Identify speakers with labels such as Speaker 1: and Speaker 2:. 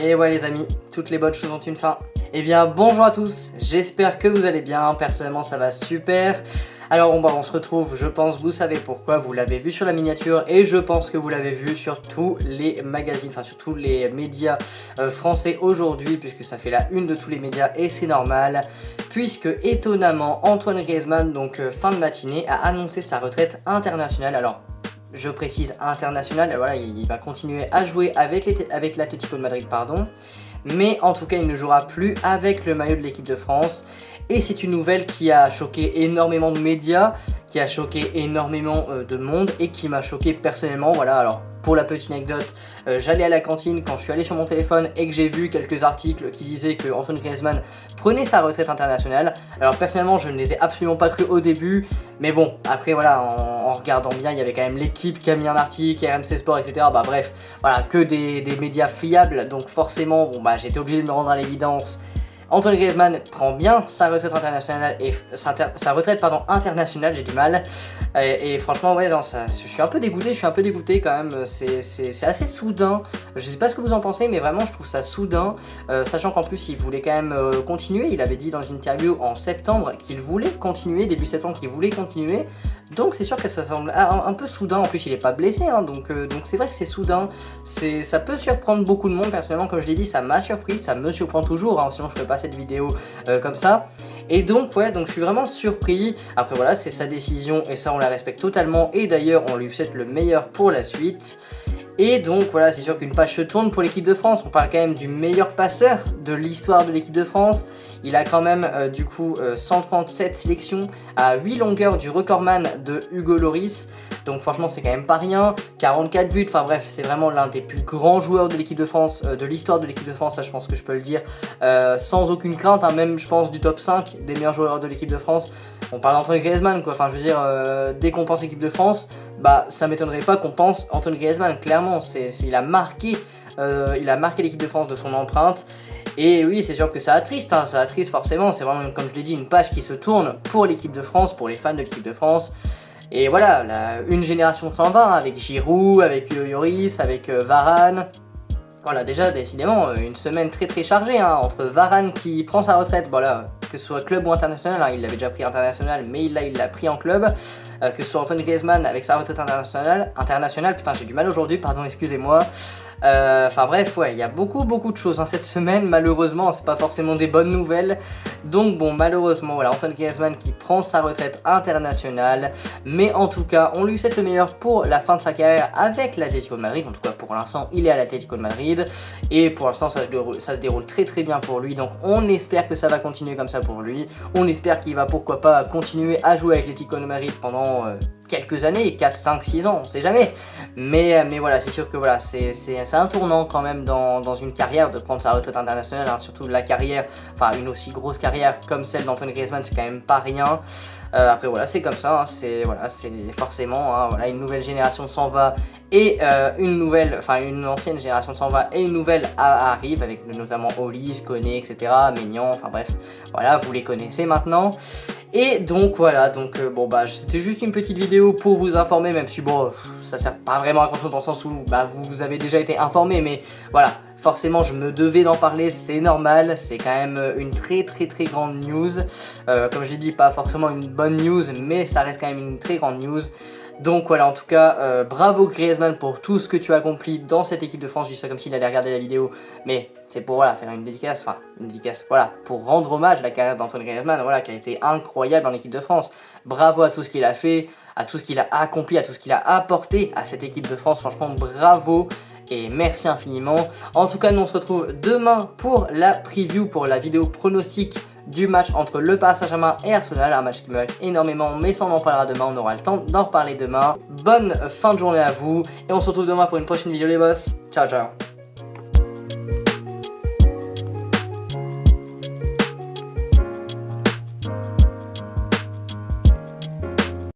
Speaker 1: Et ouais les amis, toutes les bonnes choses ont une fin. Eh bien bonjour à tous, j'espère que vous allez bien, personnellement ça va super. Alors on se retrouve, je pense vous savez pourquoi, vous l'avez vu sur la miniature et je pense que vous l'avez vu sur tous les magazines, enfin sur tous les médias français aujourd'hui, puisque ça fait la une de tous les médias et c'est normal, puisque étonnamment Antoine Griezmann, donc fin de matinée, a annoncé sa retraite internationale. Alors je précise international, voilà, il va continuer à jouer avec l'Atlético de Madrid, pardon. Mais en tout cas, il ne jouera plus avec le maillot de l'équipe de France. Et c'est une nouvelle qui a choqué énormément de médias, qui a choqué énormément de monde et qui m'a choqué personnellement. Voilà, alors pour la petite anecdote, j'allais à la cantine quand je suis allé sur mon téléphone et que j'ai vu quelques articles qui disaient que Antoine Griezmann prenait sa retraite internationale. Alors personnellement, je ne les ai absolument pas cru au début, mais bon, après voilà, en regardant bien, il y avait quand même l'équipe qui a mis un article, RMC Sport, etc. Bah bref, voilà, que des médias fiables, donc forcément, bon bah j'étais obligé de me rendre à l'évidence. Antoine Griezmann prend bien sa retraite internationale internationale, j'ai du mal. Et franchement, ouais, non, je suis un peu dégoûté quand même. C'est assez soudain. Je sais pas ce que vous en pensez, mais vraiment, je trouve ça soudain. Sachant qu'en plus, il voulait quand même continuer. Il avait dit dans une interview en septembre qu'il voulait continuer, début septembre, qu'il voulait continuer. Donc c'est sûr que ça semble un peu soudain. En plus, il est pas blessé, hein, donc c'est vrai que c'est soudain. Ça peut surprendre beaucoup de monde. Personnellement, comme je l'ai dit, ça m'a surpris, ça me surprend toujours. Hein, sinon, je ferais pas cette vidéo comme ça. Et donc ouais, donc je suis vraiment surpris. Après voilà, c'est sa décision et ça on la respecte totalement. Et d'ailleurs, on lui souhaite le meilleur pour la suite. Et donc voilà, c'est sûr qu'une page se tourne pour l'équipe de France. On parle quand même du meilleur passeur de l'histoire de l'équipe de France. Il a quand même du coup 137 sélections à 8 longueurs du recordman de Hugo Lloris. Donc franchement c'est quand même pas rien. 44 buts, enfin bref, c'est vraiment l'un des plus grands joueurs de l'équipe de France, de l'histoire de l'équipe de France, ça je pense que je peux le dire sans aucune crainte, hein, même je pense du top 5 des meilleurs joueurs de l'équipe de France. On parle d'Antoine Griezmann quoi, enfin je veux dire, dès qu'on pense équipe de France, bah ça m'étonnerait pas qu'on pense Antoine Griezmann, clairement, il a marqué l'équipe de France de son empreinte. Et oui, c'est sûr que ça attriste, hein, ça attriste forcément, c'est vraiment, comme je l'ai dit, une page qui se tourne pour l'équipe de France, pour les fans de l'équipe de France. Et voilà, une génération s'en va, hein, avec Giroud, avec Hugo Lloris, avec Varane. Voilà, déjà, décidément, une semaine très très chargée, hein, entre Varane qui prend sa retraite, voilà, que ce soit club ou international, hein, il l'avait déjà pris international, mais là il l'a pris en club. Que ce soit Antoine Griezmann avec sa retraite internationale, putain j'ai du mal aujourd'hui, pardon, excusez-moi. Enfin bref, ouais, il y a beaucoup de choses hein, cette semaine, malheureusement, c'est pas forcément des bonnes nouvelles. Donc bon, malheureusement, voilà, Antoine Griezmann qui prend sa retraite internationale. Mais en tout cas, on lui souhaite le meilleur pour la fin de sa carrière avec l'Atlético de Madrid. En tout cas, pour l'instant, il est à l'Atlético de Madrid. Et pour l'instant, ça se déroule très très bien pour lui. Donc on espère que ça va continuer comme ça pour lui. On espère qu'il va pourquoi pas continuer à jouer avec l'Atlético de Madrid pendant quelques années, 4, 5, 6 ans, on sait jamais. Mais voilà, c'est sûr que voilà, c'est un tournant quand même dans une carrière de prendre sa retraite internationale, hein, surtout la carrière, enfin une aussi grosse carrière comme celle d'Antoine Griezmann, c'est quand même pas rien. Après voilà, c'est comme ça, hein, c'est forcément, hein, voilà, une nouvelle génération s'en va et une ancienne génération s'en va et une nouvelle arrive avec notamment Olise, Koné, etc. Maignan, enfin bref, voilà, vous les connaissez maintenant. Et donc voilà, donc bon bah c'était juste une petite vidéo pour vous informer, même si bon ça sert pas vraiment à grand chose dans le sens où bah vous avez déjà été informé, mais voilà. Forcément, je me devais d'en parler, c'est normal, c'est quand même une très grande news. Comme je l'ai dit, pas forcément une bonne news, mais ça reste quand même une très grande news. Donc voilà, en tout cas, bravo Griezmann pour tout ce que tu as accompli dans cette équipe de France. Je dis ça comme s'il allait regarder la vidéo, mais c'est pour voilà, faire une dédicace, voilà, pour rendre hommage à la carrière d'Antoine Griezmann, voilà, qui a été incroyable en équipe de France. Bravo à tout ce qu'il a fait, à tout ce qu'il a accompli, à tout ce qu'il a apporté à cette équipe de France. Franchement, bravo. Et merci infiniment. En tout cas, nous on se retrouve demain pour la preview, pour la vidéo pronostic du match entre le Paris Saint-Germain et Arsenal. Un match qui me marque énormément, mais ça on en parlera demain, on aura le temps d'en reparler demain. Bonne fin de journée à vous, et on se retrouve demain pour une prochaine vidéo les boss. Ciao ciao.